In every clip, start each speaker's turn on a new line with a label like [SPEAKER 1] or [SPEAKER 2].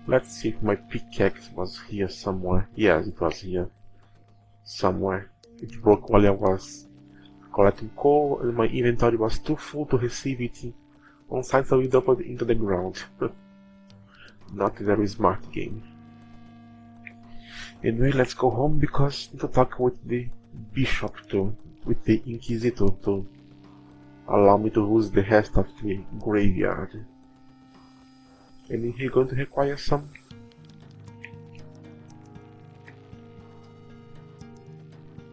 [SPEAKER 1] Let's see if my pickaxe was here somewhere. Yes, it was here somewhere. It broke while I was collecting coal, and my inventory was too full to receive it on site, so it dumped into the ground. Not a very smart game. Anyway, let's go home because I need to talk with the bishop with the inquisitor to allow me to use the rest of the graveyard. And he's going to require some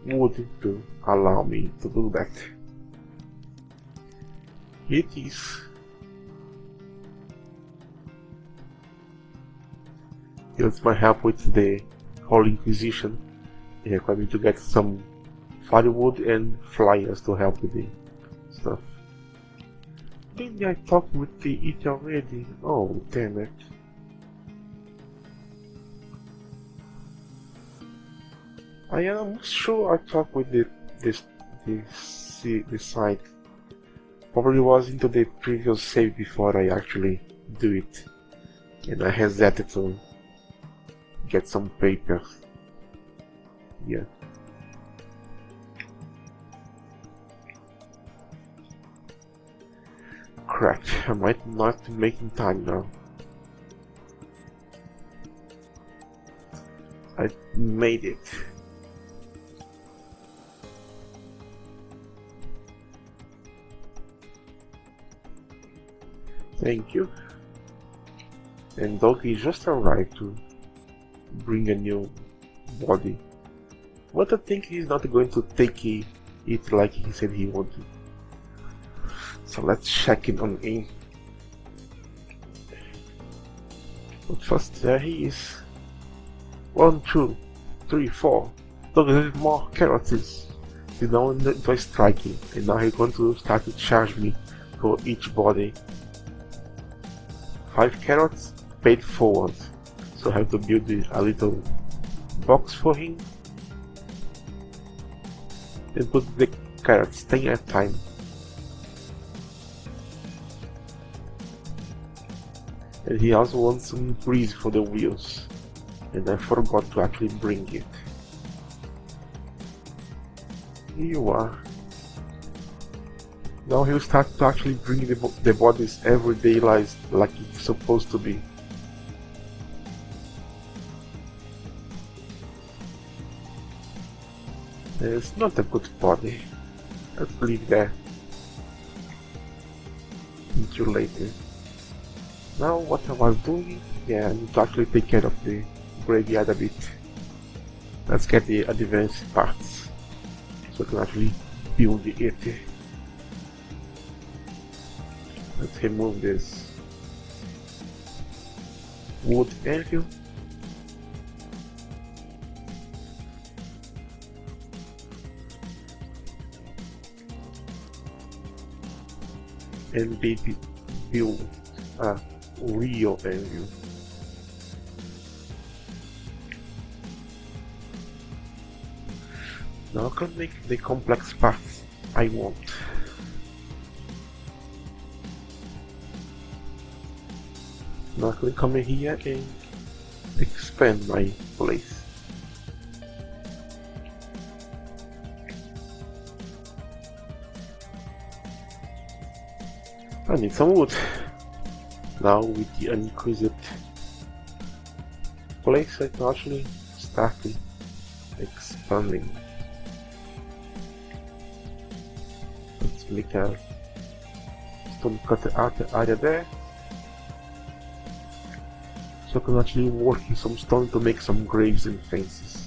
[SPEAKER 1] wood to allow me to do that. It is. He needs my help with the Holy Inquisition. He requires me to get some firewood and flyers to help with the stuff. Maybe I talked with it already. Oh, damn it. I am sure I talked with the site. Probably was into the previous save before I actually do it. And I hesitated to get some papers. Yeah. Crap, I might not be making time now. I made it. Thank you. And Doggy just arrived to bring a new body. But I think he's not going to take it like he said he would. So let's check in on him. But first, there he is. 1, 2, 3, 4. Look, there's more carrots. You know, it was striking, and now he's going to start to charge me for each body. 5 carrots paid forward, so I have to build a little box for him and put the carrots 10 at a time. And he also wants some grease for the wheels, and I forgot to actually bring it. Here you are. Now he'll start to actually bring the bodies every day like it's supposed to be. It's not a good body. Let's leave that until later. Now what I was doing, yeah, I need to actually take care of the graveyard a bit. Let's get the advanced parts so I can actually build it. Let's remove this wood anvil. And baby build a real anvil. Now I can make the complex parts I want. Now I can come in here and expand my place. I need some wood. Now with the increased place I can actually start expanding. Let's make a stone cutter area there. So I can actually work in some stone to make some graves and fences.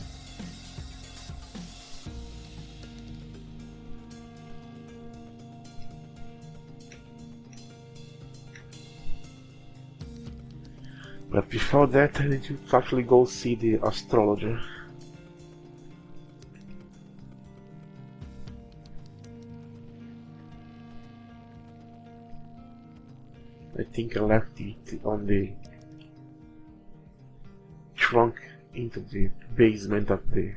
[SPEAKER 1] But before that I need to actually go see the astrologer. I think I left it on the trunk into the basement of the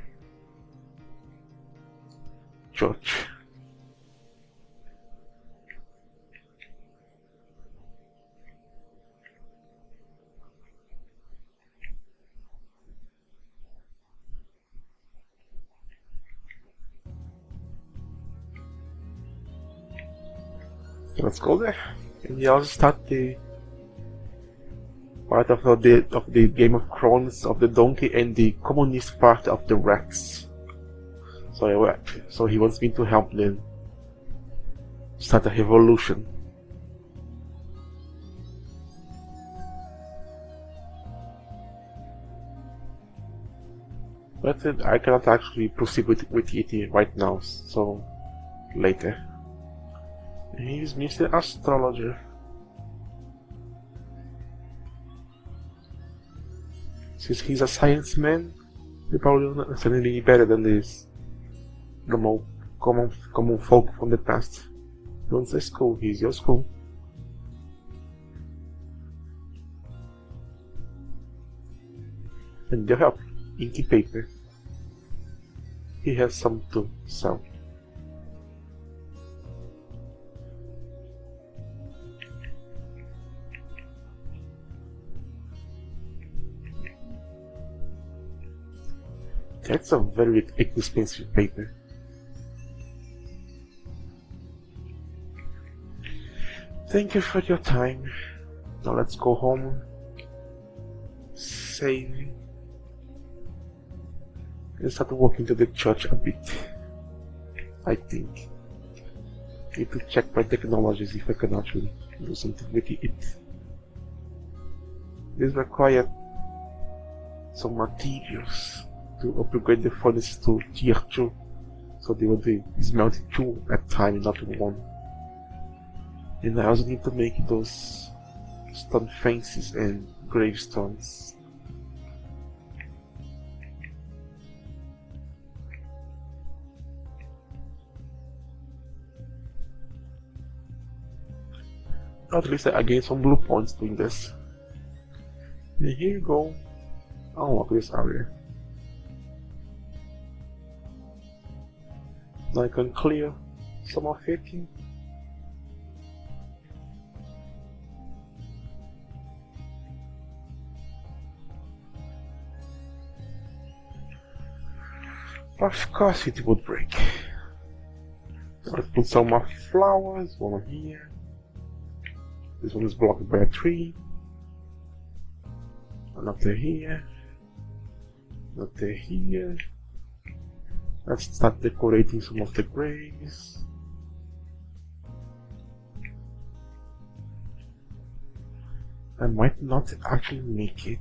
[SPEAKER 1] church. Let's go there. And we also start the part of the Game of Thrones of the donkey and the communist part of the rats. So he wants me to help them start a revolution. But I cannot actually proceed with it right now, so later. He's Mr. Astrologer. Since he's a science man, he probably don't understand any better than this normal common folk from the past. Don't say school, he's your school. And your help, inky paper. He has some to sell. That's a very expensive paper. Thank you for your time. Now let's go home, save, and start walking to the church a bit. I think. Need to check my technologies if I can actually do something with it. This requires some materials to upgrade the furnace to tier 2, so they will be smelting 2 at a time, not 1. And I also need to make those stone fences and gravestones. At least I gained some blue points doing this. And here you go. Unlock this area. Now I can clear some of it. Of course it would break. Let's put some more flowers, one here. This one is blocked by a tree. Another here. Another here. Let's start decorating some of the graves. I might not actually make it.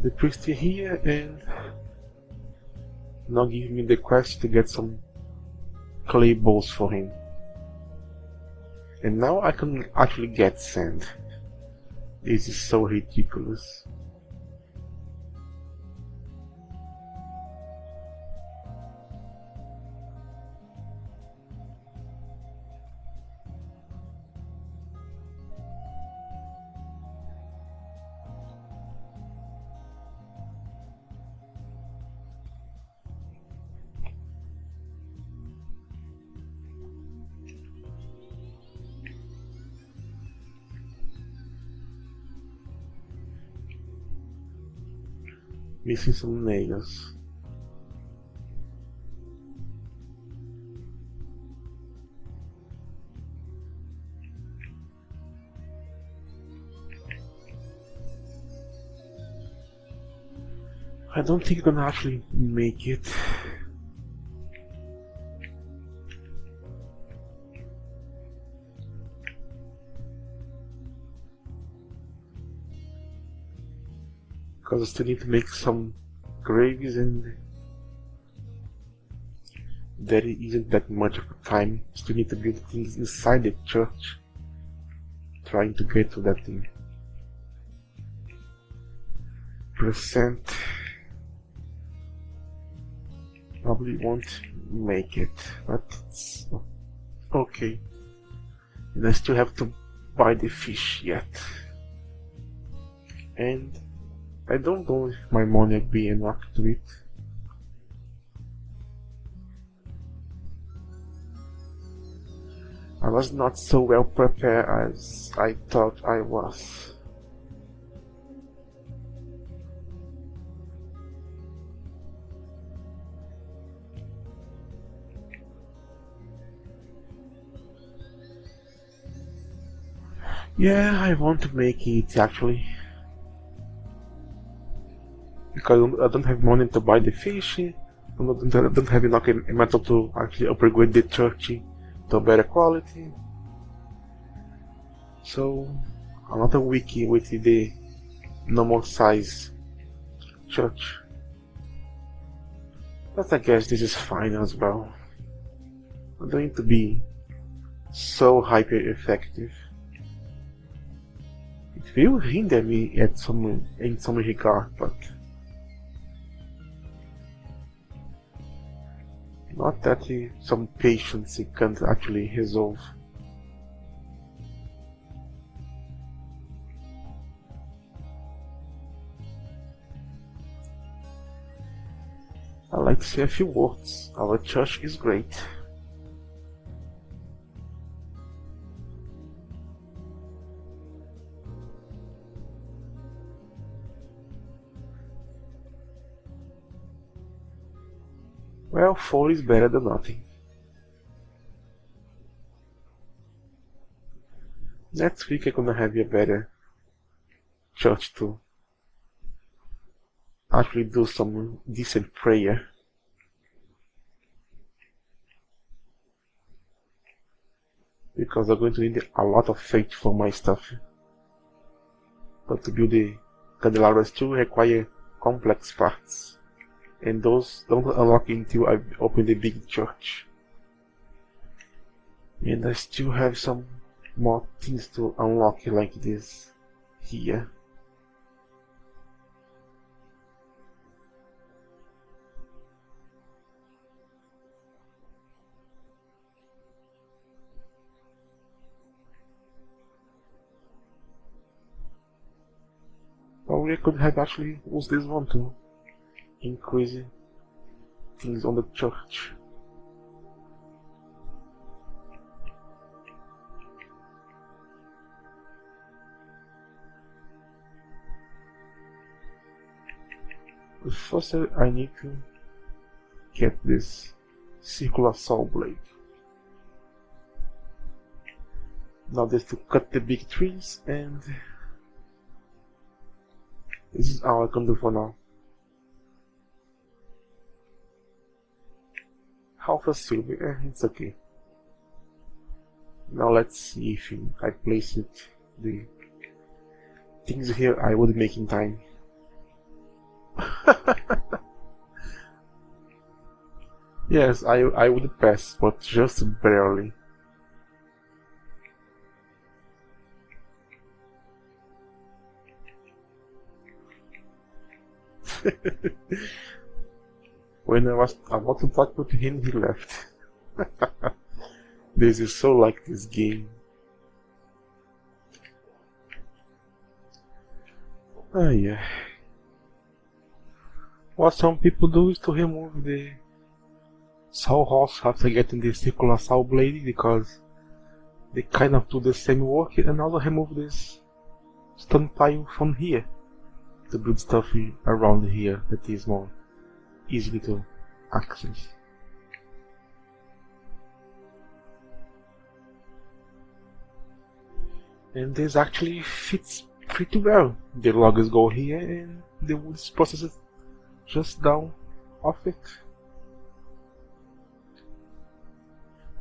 [SPEAKER 1] The priest here, and now give me the quest to get some clay balls for him. And now I can actually get sand. This is so ridiculous. Missing some nails. I don't think I'm gonna actually make it. Because I still need to make some graves, and there isn't that much of a time. Still need to build things inside the church. Trying to get to that thing. Percent. Probably won't make it, but it's okay. And I still have to buy the fish yet. And I don't know if my money will be enough to it. I was not so well prepared as I thought I was. Yeah, I want to make it actually. Because I don't have money to buy the fish. I don't have enough metal to actually upgrade the church to better quality. So, another wiki with the normal size church. But I guess this is fine as well. I don't need to be so hyper effective. It will hinder me in some regard, but not that some patience it can't actually resolve. I'd like to say a few words. Our church is great. Well, 4 is better than nothing. Next week I'm gonna have a better church to actually do some decent prayer. Because I'm going to need a lot of faith for my stuff. But to build the candelabras still require complex parts. And those don't unlock until I open the big church. And I still have some more things to unlock like this here. Or we could have actually used this one to increase things on the church. But first I need to get this circular saw blade. Now there's to cut the big trees, and this is all I can do for now. Half a silver, it's okay. Now let's see if I place it, the things here I would make in time. Yes, I would pass, but just barely. When I was about to talk with him, he left. This is so like this game. Ah, yeah. What some people do is to remove the saw horse after getting the circular saw blade, because they kind of do the same work, and also remove this stone pile from here to build stuff around here that is more easily to access. And this actually fits pretty well. The logs go here and the wood is processed just down off it.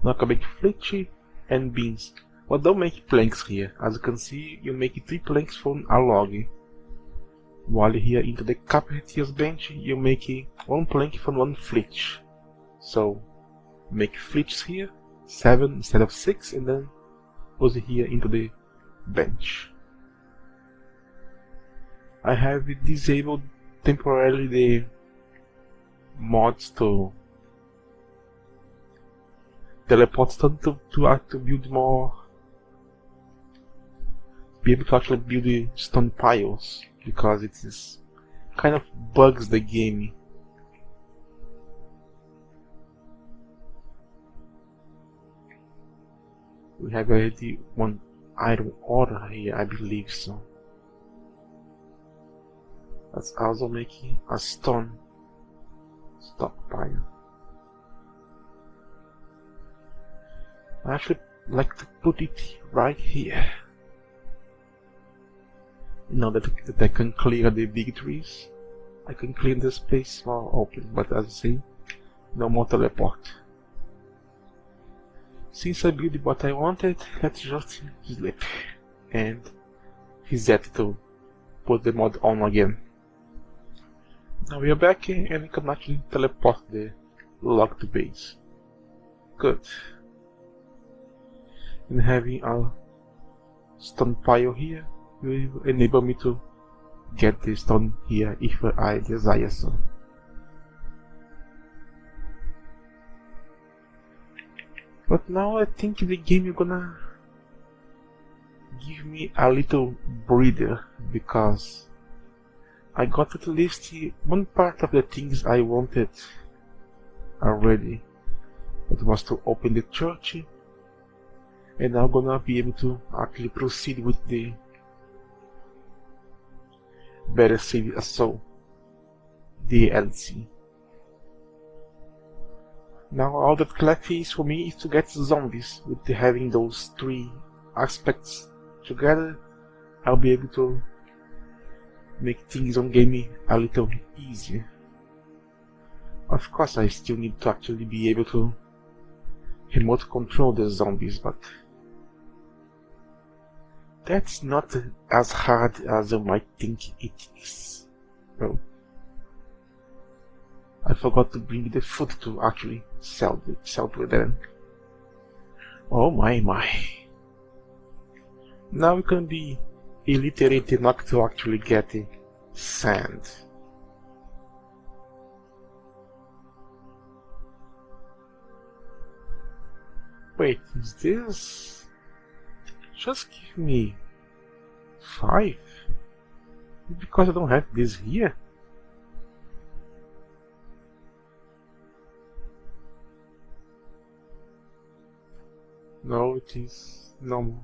[SPEAKER 1] Now I can make flitch and beams. But don't make planks here. As you can see, you make 3 planks from a log. While here into the carpenter's bench, you make 1 plank from 1 flitch. So make flitches here, 7 instead of 6, and then put it here into the bench. I have disabled temporarily the mods to teleport stone to build more, be able to actually build the stone piles, because it is kind of bugs the game. We have already 1 iron ore here, I believe so. Let's also make a stone stockpile. I actually like to put it right here. Now that I can clear the big trees, I can clear the space more open, but as I say, no more teleport. Since I built what I wanted, let's just sleep and reset to put the mod on again. Now we are back and we can actually teleport the locked base. Good. And having a stone pile here will enable me to get the stone here if I desire so. But now I think the game is gonna give me a little breather because I got at least one part of the things I wanted already. It was to open the church, and now I'm gonna be able to actually proceed with the Better Save a Soul DLC. Now all that left is for me is to get zombies. With having those three aspects together, I'll be able to make things on game a little easier. Of course I still need to actually be able to remote control the zombies, but that's not as hard as you might think it is. Oh. I forgot to bring the food to actually sell to them. Oh my. Now we can be illiterate enough to actually get sand. Wait, is this? Just give me 5? Because I don't have this here. No, it is normal.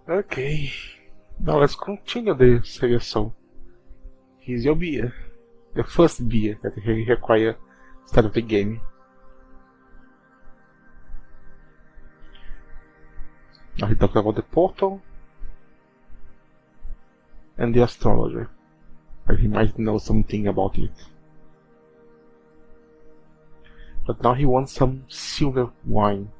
[SPEAKER 1] Okay, now let's continue the selection. Here's your beer. The first beer that you require start of the game. Now he talked about the portal and the astrologer, but he might know something about it. But now he wants some silver wine.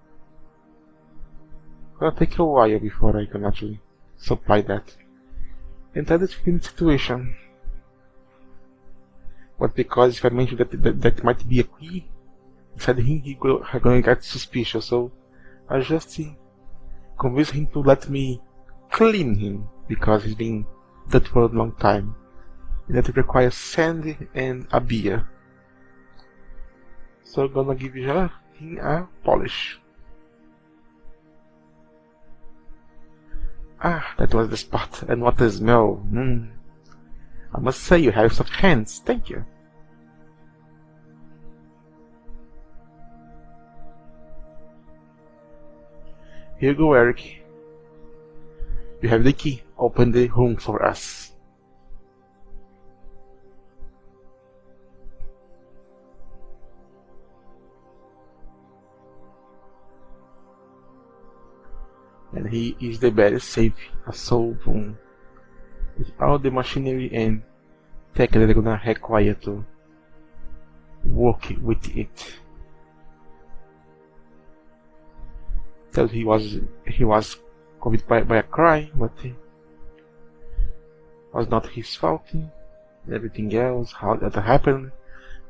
[SPEAKER 1] It'll take a while before I can actually supply that. And that is the situation. But because if I mentioned that might be a key, said he gonna get suspicious, so I just convinced him to let me clean him because he's been dead for a long time. And that requires sand and a beer. So I'm gonna give him a polish. Ah, that was the spot, and what a smell. I must say you have soft hands, thank you. Here you go, Eric. You have the key. Open the room for us. And he is the better save a soul room with all the machinery and tech that they're gonna require to work with it. So he was committed by a crime, but it was not his fault. And everything else, how that happened,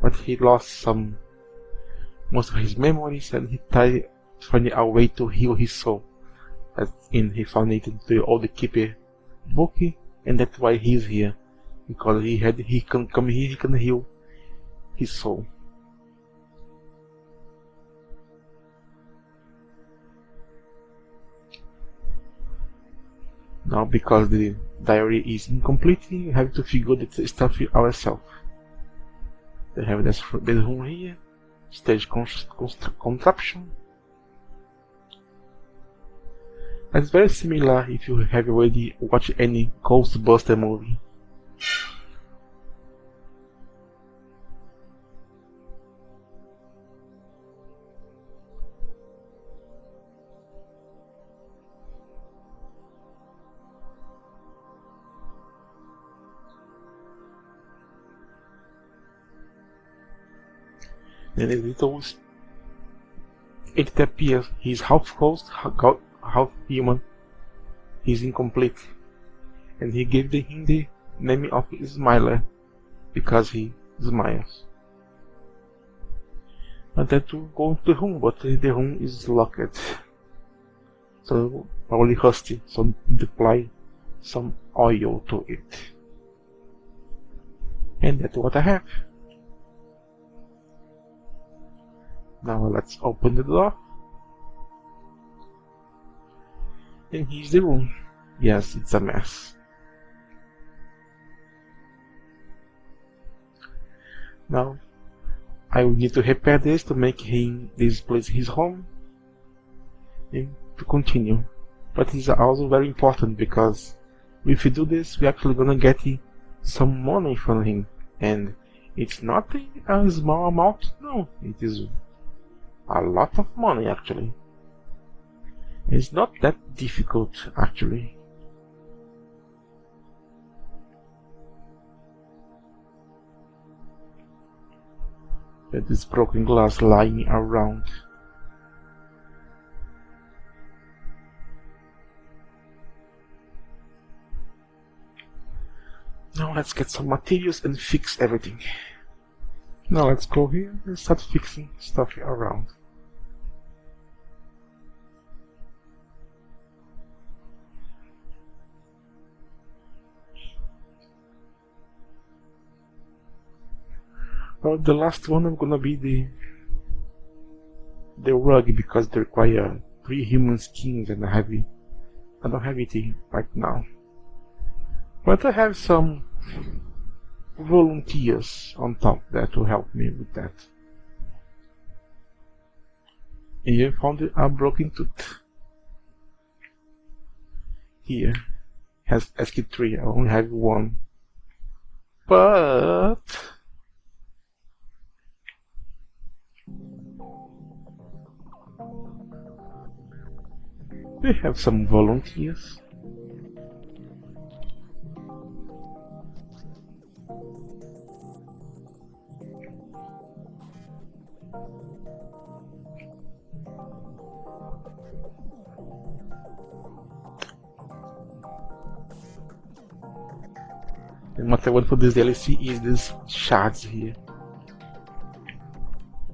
[SPEAKER 1] but he lost most of his memories, and he tried to find a way to heal his soul. He found it in the old keeper book, and that's why he's here, because he can come here, he can heal his soul. Now, because the diary is incomplete, we have to figure the stuff ourselves. They have this room here, stage contraption. It's very similar if you have already watched any Ghostbuster movie. And the little it appears he's half ghost, half human. He's incomplete. And he gave him the name of Smiler because he smiles. And then to go to the room, but the room is locked. So probably rusty, so apply some oil to it. And that's what I have. Now let's open the door. And here's the room. Yes, it's a mess. Now I will need to repair this to make this place his home and to continue. But it's also very important because if we do this, we're actually gonna get some money from him, and it's not a small amount. No, it is a lot of money actually. It's not that difficult actually. With this broken glass lying around. Now let's get some materials and fix everything. Now let's go here and start fixing stuff around. Well, the last one I'm gonna be the rug because they require 3 human skins and I don't have it right now. But I have some volunteers on top there to help me with that. And I found a broken tooth. Here has SK3, I only have one. But we have some volunteers. And what I want for this DLC is these shards here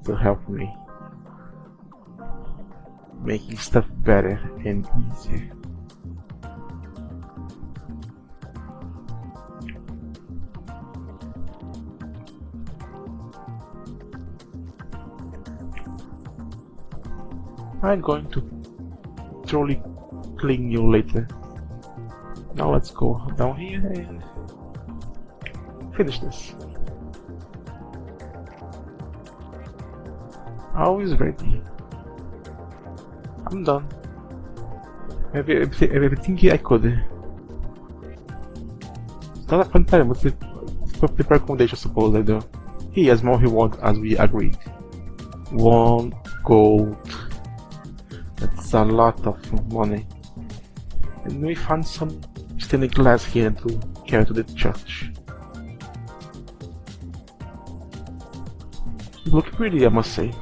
[SPEAKER 1] to help me making stuff better and easier. I'm going to truly clean you later. Now let's go down here and finish this. Always ready. I'm done. Everything I could. It's not a fun time, but it's the recommendation, suppose I do. Here's more reward as we agreed. 1 gold. That's a lot of money. And we found some stained glass here to carry to the church. Look pretty, I must say.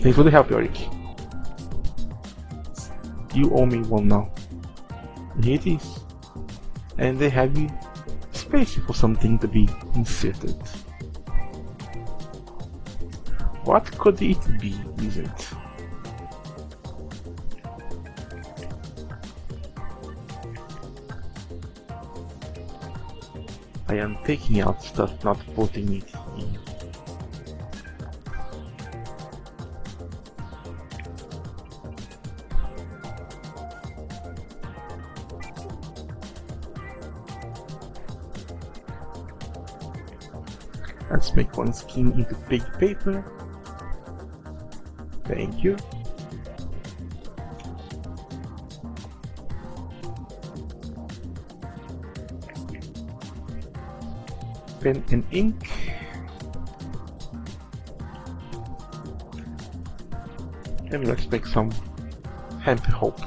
[SPEAKER 1] Thanks for the help, Yorick. You owe me one now. And here it is. And they have space for something to be inserted. What could it be, is it? I am taking out stuff, not putting it in. Let's make one skin into big paper. Thank you. Pen and ink. And let's make some hemp hope.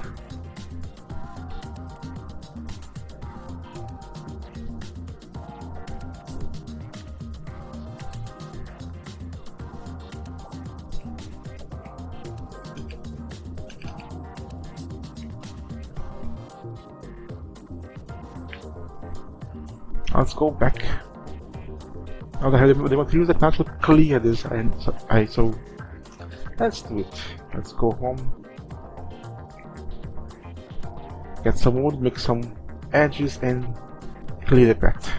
[SPEAKER 1] Let's go back. Oh, they want to use the path to clear this, so let's do it. Let's go home. Get some wood, make some edges, and clear the path.